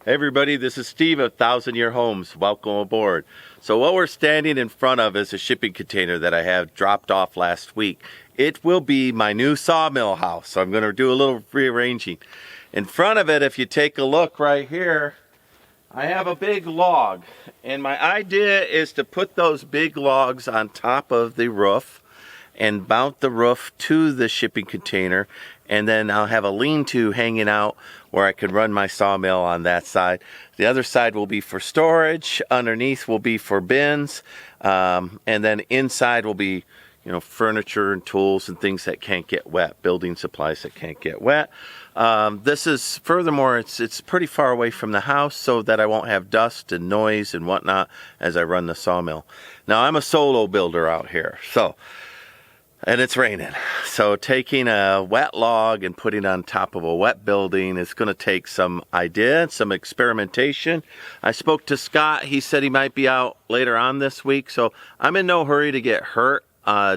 Hey everybody, this is Steve of 1,000 Year Homes. Welcome aboard. So what we're standing in front of is a shipping container that I have dropped off last week. It will be my new sawmill house, so I'm going to do a little rearranging. In front of it, if you take a look right here, I have a big log. And my idea is to put those big logs on top of the roof and mount the roof to the shipping container, and then I'll have a lean-to hanging out where I can run my sawmill on that side. The other side will be for storage, underneath will be for bins, and then inside will be, furniture and tools and things that can't get wet, building supplies that can't get wet. This is, furthermore, it's pretty far away from the house so that I won't have dust and noise and whatnot as I run the sawmill. Now, I'm a solo builder out here, and it's raining. So taking a wet log and putting it on top of a wet building is going to take some idea, some experimentation. I spoke to Scott. He said he might be out later on this week. So I'm in no hurry to get hurt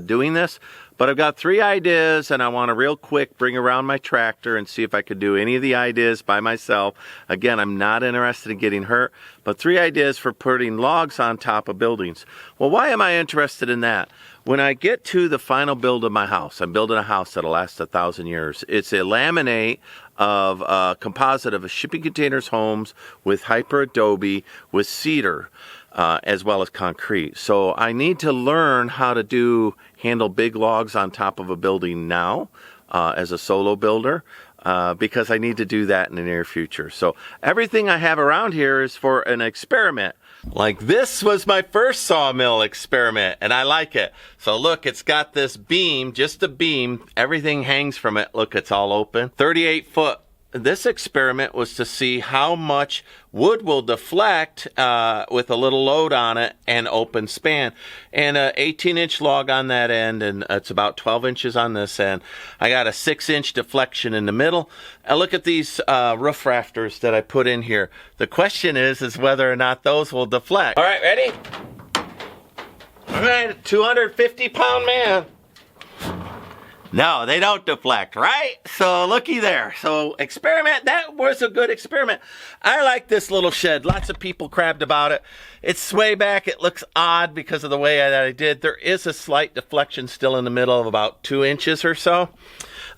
doing this. But I've got 3 ideas, and I want to real quick bring around my tractor and see if I could do any of the ideas by myself. Again, I'm not interested in getting hurt, but 3 ideas for putting logs on top of buildings. Well, why am I interested in that? When I get to the final build of my house, I'm building a house that'll last 1,000 years. It's a laminate of a composite of a shipping containers homes with hyper adobe with cedar. As well as concrete. So I need to learn how to handle big logs on top of a building now as a solo builder because I need to do that in the near future. So everything I have around here is for an experiment. Like this was my first sawmill experiment, and I like it. So look, it's got this beam, just a beam. Everything hangs from it. Look, it's all open. 38 foot. This experiment was to see how much wood will deflect with a little load on it and open span. And an 18-inch log on that end, and it's about 12 inches on this end. I got a 6-inch deflection in the middle. And look at these roof rafters that I put in here. The question is whether or not those will deflect. All right, ready? All right, 250-pound man. No, they don't deflect, right? So looky there. So experiment, that was a good experiment. I like this little shed. Lots of people crabbed about it. It's sway back. It looks odd because of the way that I did. There is a slight deflection still in the middle of about 2 inches or so.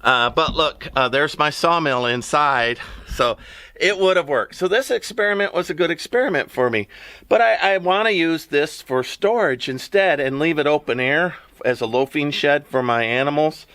But look, there's my sawmill inside. So it would have worked. So this experiment was a good experiment for me. But I want to use this for storage instead and leave it open air as a loafing shed for my animals.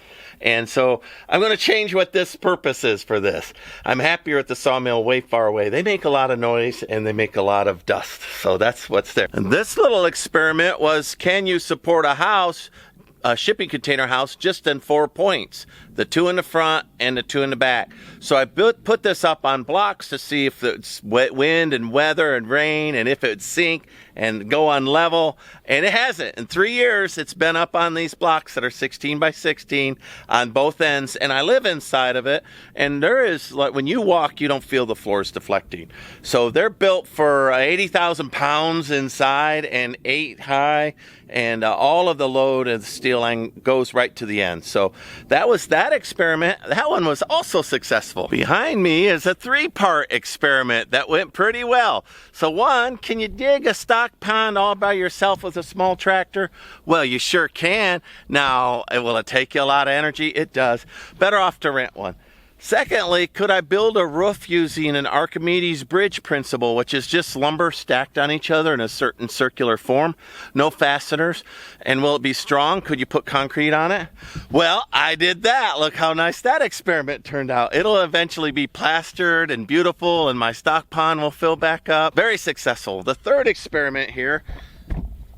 And so I'm going to change what this purpose is for this. I'm happier at the sawmill way far away. They make a lot of noise and they make a lot of dust. So that's what's there. And this little experiment was, can you support a shipping container house just in 4 points? The 2 in the front and the 2 in the back. So I put this up on blocks to see if it's wind and weather and rain and if it would sink and go on level. And it hasn't. In 3 years, it's been up on these blocks that are 16 by 16 on both ends. And I live inside of it. And there is, like, when you walk, you don't feel the floors deflecting. So they're built for 80,000 pounds inside and 8 high. And all of the load of the steel line goes right to the end. So that was that experiment. That one was also successful. Behind me is a 3-part experiment that went pretty well. So 1, can you dig a stock pond all by yourself with a small tractor? Well, you sure can. Now, will it take you a lot of energy? It does. Better off to rent one. Secondly, could I build a roof using an Archimedes bridge principle, which is just lumber stacked on each other in a certain circular form, no fasteners? And will it be strong? Could you put concrete on it? Well, I did that. Look how nice that experiment turned out. It'll eventually be plastered and beautiful, and my stock pond will fill back up. Very successful. The third experiment here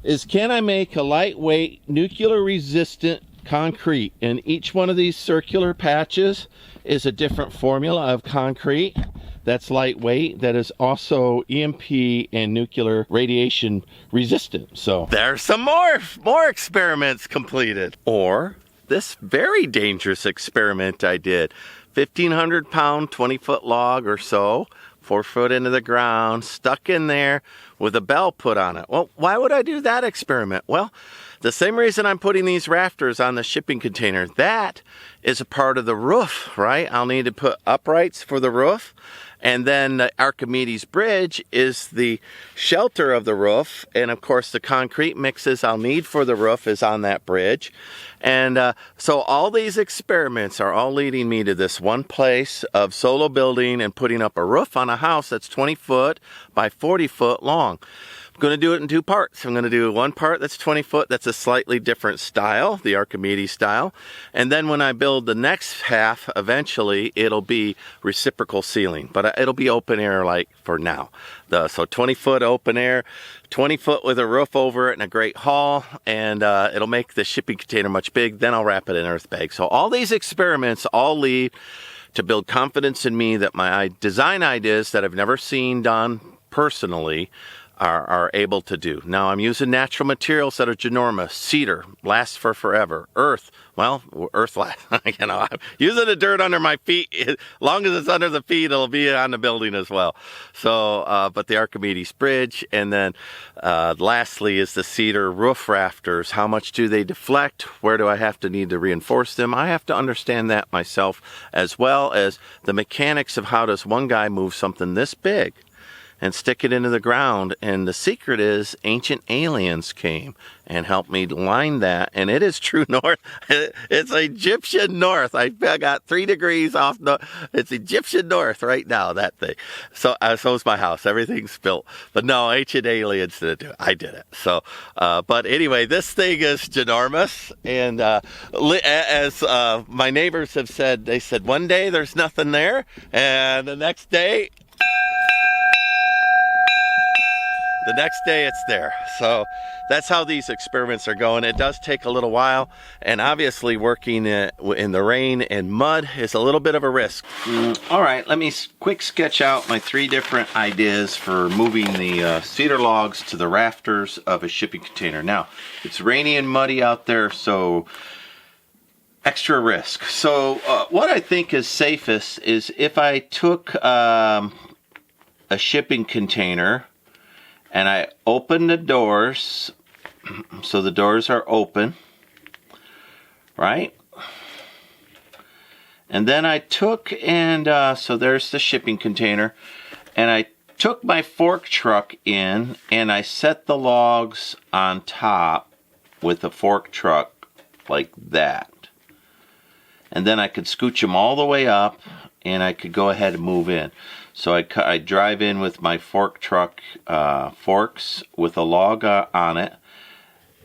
is, can I make a lightweight, nuclear resistant concrete? And each one of these circular patches is a different formula of concrete that's lightweight, that is also EMP and nuclear radiation resistant. So there's some more experiments completed. Or this very dangerous experiment I did. 1,500 pound, 20-foot log or so, 4 foot into the ground, stuck in there with a bell put on it. Well, why would I do that experiment? Well, the same reason I'm putting these rafters on the shipping container, that is a part of the roof, right? I'll need to put uprights for the roof. And then the Archimedes bridge is the shelter of the roof. And of course, the concrete mixes I'll need for the roof is on that bridge. And so all these experiments are all leading me to this one place of solo building and putting up a roof on a house that's 20 foot by 40 foot long. I'm going to do it in two parts. I'm going to do one part that's 20 foot, that's a slightly different style, the Archimedes style. And then when I build the next half, eventually, it'll be reciprocal ceiling. But it'll be open air like for now. So 20 foot open air, 20 foot with a roof over it and a great hall. And it'll make the shipping container much big. Then I'll wrap it in earth bag. So all these experiments all lead to build confidence in me that my design ideas that I've never seen done personally are able to do. Now I'm using natural materials that are ginormous. Cedar lasts for forever. Earth, well, earth lasts. You know, I'm using the dirt under my feet. As long as it's under the feet, it'll be on the building as well. So, but the Archimedes bridge, and then lastly is the cedar roof rafters. How much do they deflect? Where do I need to reinforce them? I have to understand that myself, as well as the mechanics of how does one guy move something this big and stick it into the ground. And the secret is ancient aliens came and helped me line that. And it is true north. It's Egyptian north. I got 3 degrees off. It's Egyptian north right now, that thing. So so's my house. Everything's built. But no, ancient aliens didn't do it. I did it. So, but anyway, this thing is ginormous. And as my neighbors have said, they said one day there's nothing there. And the next day it's there. So that's how these experiments are going. It does take a little while, and obviously working in the rain and mud is a little bit of a risk. All right, let me quick sketch out my 3 different ideas for moving the cedar logs to the rafters of a shipping container. Now, it's rainy and muddy out there, so extra risk. So what I think is safest is if I took a shipping container and I open the doors, so the doors are open, right? And then I took so there's the shipping container, and I took my fork truck in and I set the logs on top with the fork truck like that. And then I could scooch them all the way up and I could go ahead and move in. So I drive in with my fork truck forks with a log on it.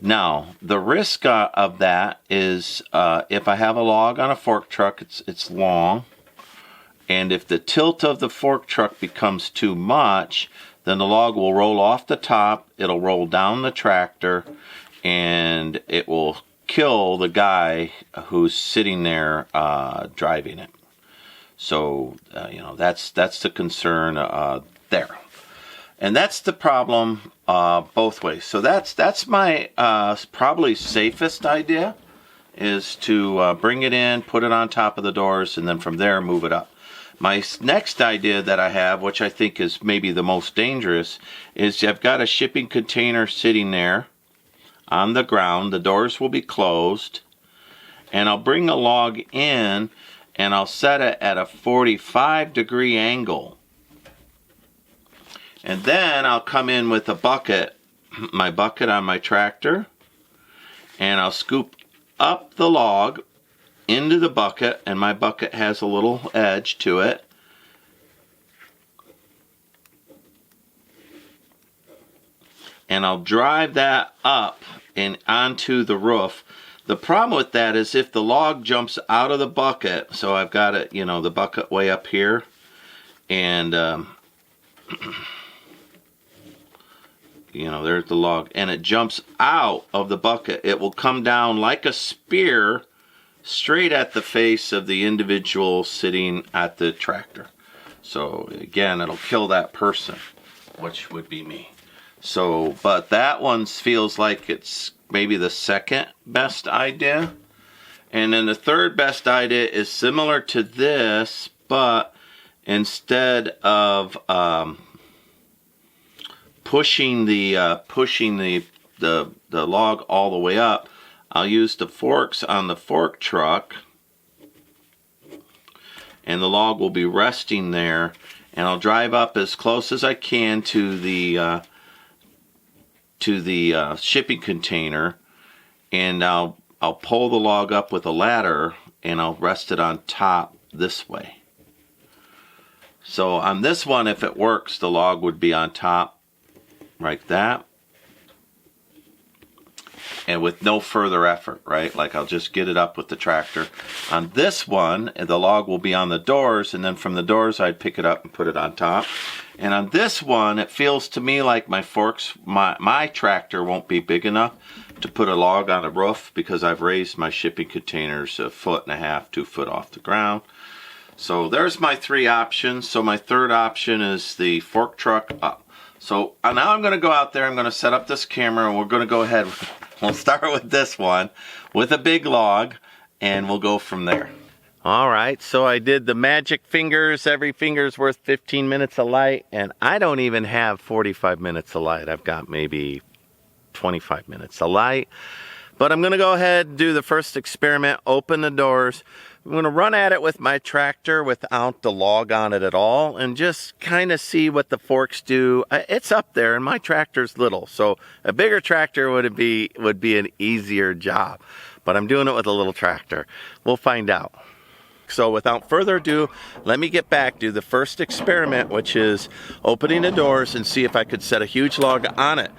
Now, the risk of that is if I have a log on a fork truck, it's long. And if the tilt of the fork truck becomes too much, then the log will roll off the top, it'll roll down the tractor, and it will kill the guy who's sitting there driving it. So, you know, that's the concern there. And that's the problem both ways. So that's my probably safest idea, is to bring it in, put it on top of the doors, and then from there move it up. My next idea that I have, which I think is maybe the most dangerous, is I've got a shipping container sitting there on the ground. The doors will be closed, and I'll bring a log in and I'll set it at a 45-degree angle. And then I'll come in with a bucket, my bucket on my tractor, and I'll scoop up the log into the bucket, and my bucket has a little edge to it. And I'll drive that up and onto the roof. The problem with that is if the log jumps out of the bucket, so I've got it, you know, the bucket way up here, and you know, there's the log, and it jumps out of the bucket, it will come down like a spear straight at the face of the individual sitting at the tractor. So again, it'll kill that person, which would be me. So, but that one feels like it's maybe the second best idea. And then the third best idea is similar to this, but instead of pushing the the log all the way up, I'll use the forks on the fork truck, and the log will be resting there, and I'll drive up as close as I can to the shipping container, and I'll pull the log up with a ladder, and I'll rest it on top this way. So on this one, if it works, the log would be on top like that, and with no further effort, right? Like I'll just get it up with the tractor. On this one, the log will be on the doors, and then from the doors I'd pick it up and put it on top. And on this one, it feels to me like my forks, my tractor won't be big enough to put a log on a roof, because I've raised my shipping containers 1.5 feet, 2 foot off the ground. So there's my 3 options. So my third option is the fork truck up. So now I'm going to go out there, I'm going to set up this camera, and we're going to go ahead. We'll start with this one with a big log, and we'll go from there. All right, so I did the magic fingers. Every finger's worth 15 minutes of light, and I don't even have 45 minutes of light. I've got maybe 25 minutes of light. But I'm going to go ahead and do the first experiment, open the doors. I'm going to run at it with my tractor without the log on it at all, and just kind of see what the forks do. It's up there, and my tractor's little, so a bigger tractor would be an easier job. But I'm doing it with a little tractor. We'll find out. So without further ado, let me get back, do the first experiment, which is opening the doors and see if I could set a huge log on it.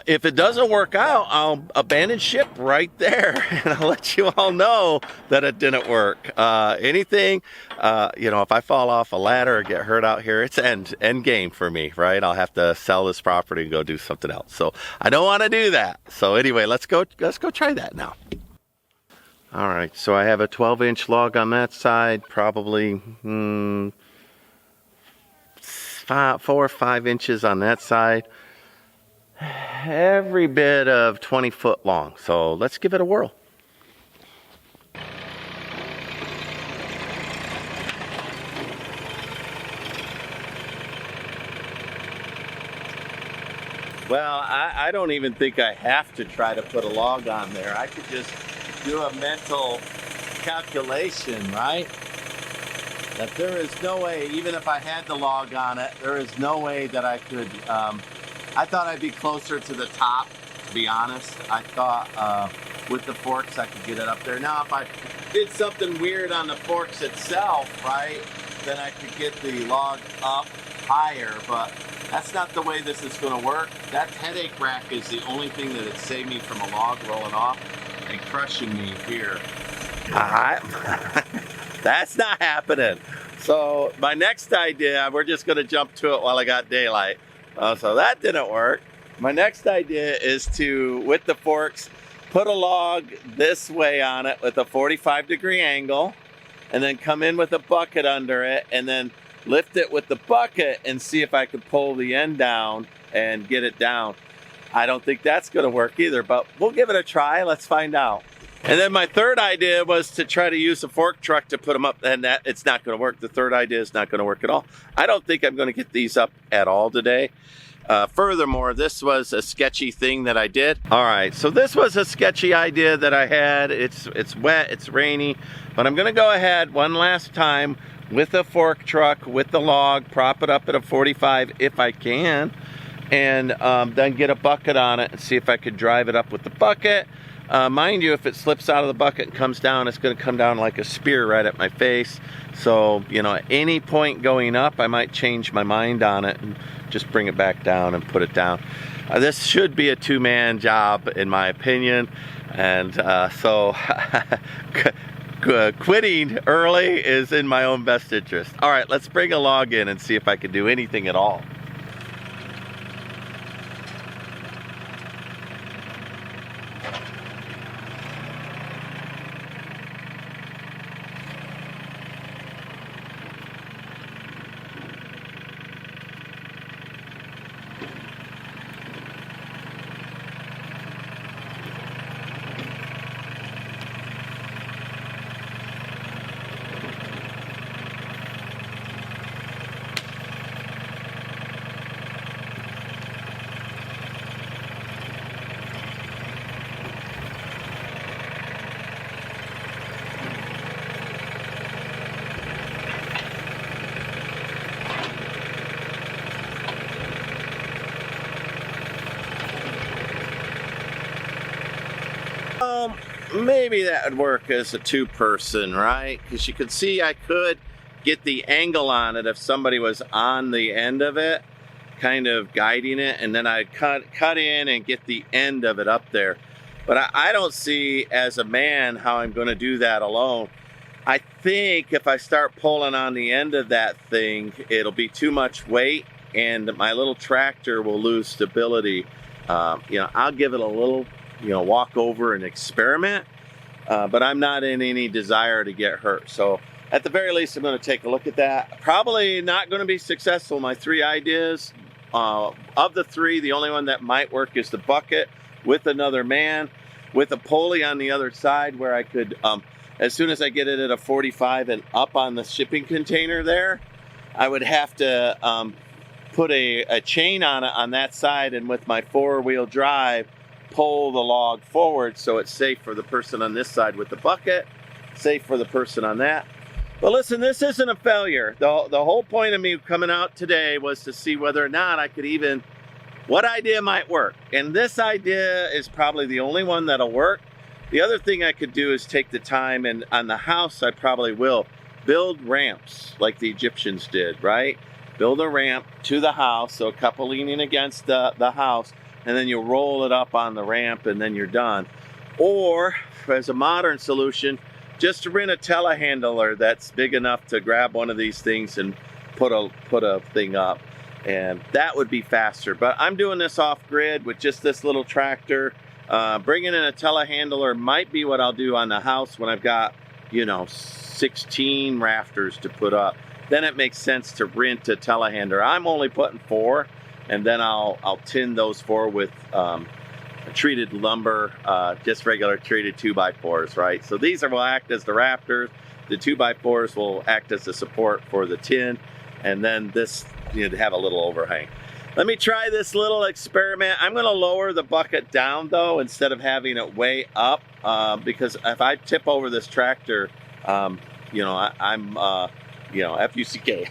If it doesn't work out, I'll abandon ship right there, and I'll let you all know that it didn't work. Anything, if I fall off a ladder or get hurt out here, it's end game for me, right? I'll have to sell this property and go do something else. So I don't want to do that. So anyway, let's go try that now. All right, so I have a 12-inch log on that side, probably 4 or 5 inches on that side. Every bit of 20 foot long. So let's give it a whirl. Well, I don't even think I have to try to put a log on there. I could just do a mental calculation, right? That there is no way, even if I had the log on it, there is no way that I could, I thought I'd be closer to the top, to be honest. I thought with the forks I could get it up there. Now if I did something weird on the forks itself, right, then I could get the log up higher, but that's not the way this is going to work. That headache rack is the only thing that had saved me from a log rolling off and crushing me here. That's not happening. So my next idea, we're just going to jump to it while I got daylight. So that didn't work. My next idea is to, with the forks, put a log this way on it with a 45-degree angle, and then come in with a bucket under it, and then lift it with the bucket and see if I could pull the end down and get it down. I don't think that's going to work either, but we'll give it a try. Let's find out. And then my third idea was to try to use a fork truck to put them up, and that it's not going to work. The third idea is not going to work at all. I don't think I'm going to get these up at all today. Furthermore, this was a sketchy thing that I did. All right, so this was a sketchy idea that I had. It's wet, it's rainy, but I'm going to go ahead one last time with a fork truck, with the log, prop it up at a 45 if I can, and then get a bucket on it and see if I could drive it up with the bucket. Mind you, if it slips out of the bucket and comes down, it's going to come down like a spear right at my face. So, at any point going up, I might change my mind on it and just bring it back down and put it down. This should be a two-man job, in my opinion. And so quitting early is in my own best interest. All right, let's bring a log in and see if I can do anything at all. Well, maybe that would work as a two-person, right? Because you could see I could get the angle on it if somebody was on the end of it, kind of guiding it, and then I'd cut in and get the end of it up there. But I don't see as a man how I'm going to do that alone. I think if I start pulling on the end of that thing, it'll be too much weight and my little tractor will lose stability. I'll give it a little, walk over and experiment, but I'm not in any desire to get hurt. So at the very least, I'm going to take a look at that. Probably not going to be successful. My 3 ideas, of the 3, the only one that might work is the bucket with another man, with a pulley on the other side where I could, as soon as I get it at a 45 and up on the shipping container there, I would have to put a chain on it on that side, and with my 4-wheel drive, pull the log forward so it's safe for the person on this side with the bucket, safe for the person on that. But listen, this isn't a failure. The whole point of me coming out today was to see whether or not I could even, what idea might work. And this idea is probably the only one that'll work. The other thing I could do is take the time, and on the house I probably will, build ramps like the Egyptians did, right? Build a ramp to the house, so a couple leaning against the house, and then you roll it up on the ramp and then you're done. Or, as a modern solution, just rent a telehandler that's big enough to grab one of these things and put a thing up. And that would be faster. But I'm doing this off grid with just this little tractor. Bringing in a telehandler might be what I'll do on the house when I've got, 16 rafters to put up. Then it makes sense to rent a telehandler. I'm only putting 4, and then I'll tin those 4 with treated lumber, just regular treated 2x4s, right? So these will act as the rafters. The 2x4s will act as the support for the tin, and then this, to have a little overhang. Let me try this little experiment. I'm going to lower the bucket down though, instead of having it way up, because if I tip over this tractor, I'm F-U-C-K.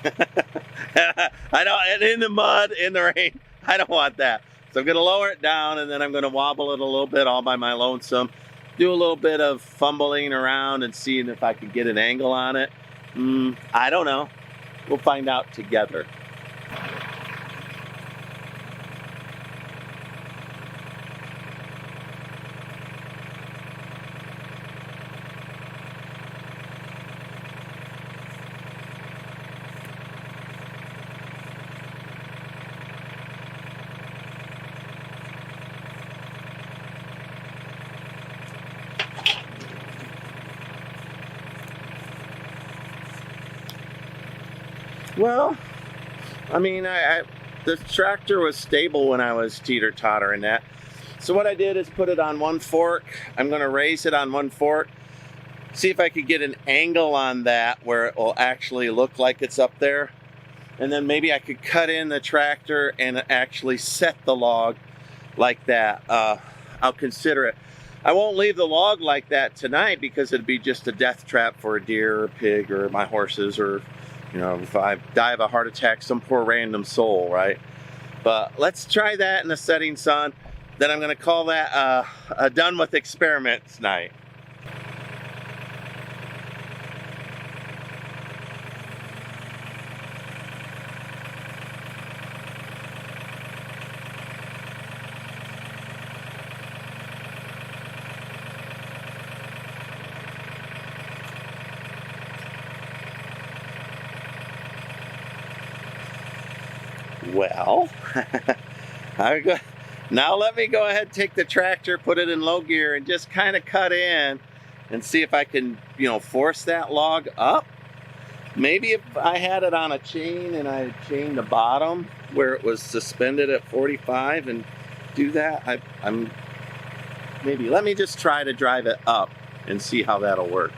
I don't, and in the mud, in the rain, I don't want that. So I'm going to lower it down, and then I'm going to wobble it a little bit all by my lonesome. Do a little bit of fumbling around and seeing if I can get an angle on it. I don't know. We'll find out together. Well, I mean, the tractor was stable when I was teeter-tottering that. So what I did is put it on one fork. I'm going to raise it on one fork. See if I could get an angle on that where it will actually look like it's up there. And then maybe I could cut in the tractor and actually set the log like that. I'll consider it. I won't leave the log like that tonight because it'd be just a death trap for a deer or a pig or my horses, or if I die of a heart attack, some poor random soul, right? But let's try that in the setting sun. Then I'm going to call that a done with experiments night. Well, now let me go ahead and take the tractor, put it in low gear, and just kind of cut in and see if I can, force that log up. Maybe if I had it on a chain and I chained the bottom where it was suspended at 45 and do that, let me just try to drive it up and see how that'll work.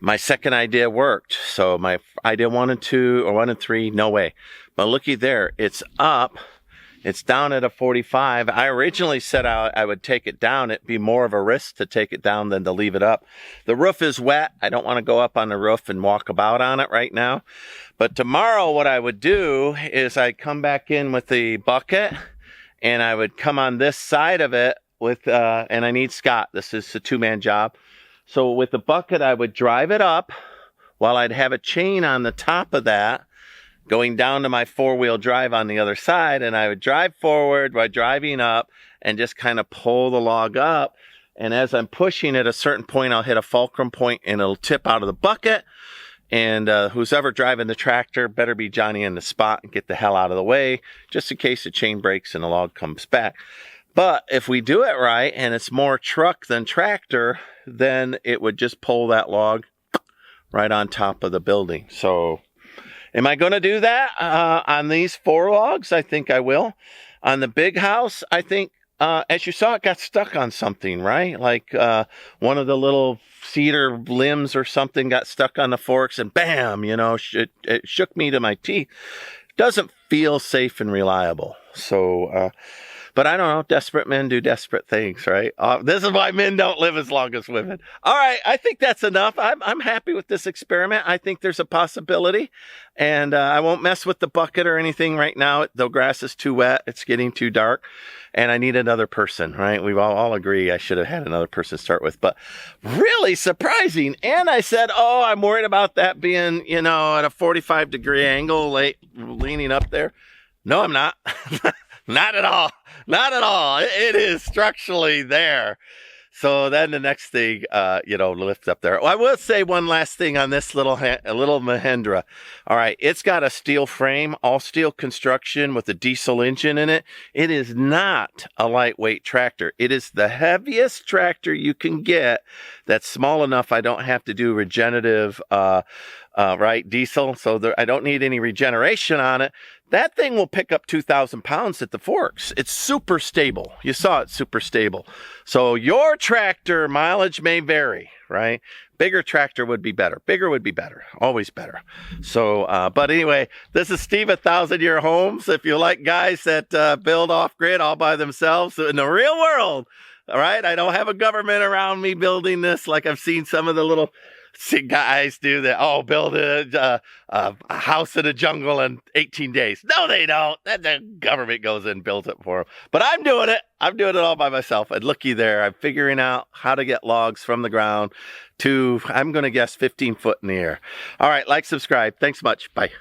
my second idea worked. So my idea 1 and 2, or 1 and 3, no way. But looky there, it's up. It's down at a 45. I originally said I would take it down. It'd be more of a risk to take it down than to leave it up. The roof is wet. I don't want to go up on the roof and walk about on it right now. But tomorrow what I would do is I'd come back in with the bucket and I would come on this side of it with, and I need Scott. This is a 2-man job. So with the bucket, I would drive it up while I'd have a chain on the top of that, going down to my 4-wheel drive on the other side, and I would drive forward by driving up and just kind of pull the log up. And as I'm pushing at a certain point, I'll hit a fulcrum point and it'll tip out of the bucket. And who's ever driving the tractor better be Johnny in the spot and get the hell out of the way, just in case the chain breaks and the log comes back. But if we do it right and it's more truck than tractor, then it would just pull that log right on top of the building. So am I going to do that on these 4 logs? I think I will. On the big house, I think, as you saw, it got stuck on something, right? Like one of the little cedar limbs or something got stuck on the forks and bam, you know, it shook me to my teeth. Doesn't feel safe and reliable. So, but I don't know, desperate men do desperate things, right? This is why men don't live as long as women. All right, I think that's enough. I'm happy with this experiment. I think there's a possibility. And I won't mess with the bucket or anything right now. The grass is too wet. It's getting too dark. And I need another person, right? We all agree I should have had another person to start with. But really surprising. And I said, oh, I'm worried about that being, you know, at a 45-degree angle, leaning up there. No, I'm not. Not at all. Not at all. It is structurally there. So then the next thing, you know, lift up there. Well, I will say one last thing on this little Mahindra. All right, it's got a steel frame, all steel construction with a diesel engine in it. It is not a lightweight tractor. It is the heaviest tractor you can get that's small enough I don't have to do regenerative, right, diesel. So I don't need any regeneration on it. That thing will pick up 2,000 pounds at the forks. It's super stable. You saw it, super stable. So your tractor mileage may vary, right? Bigger tractor would be better. Bigger would be better. Always better. So, but anyway, this is Steve at 1,000-Year Homes. If you like guys that build off-grid all by themselves in the real world, all right? I don't have a government around me building this like I've seen some of the little guys do that. Oh, build a house in a jungle in 18 days. No, they don't. The government goes in and builds it for them. But I'm doing it. I'm doing it all by myself. And looky there. I'm figuring out how to get logs from the ground to, I'm going to guess, 15 foot in the air. All right. Like, subscribe. Thanks much. Bye.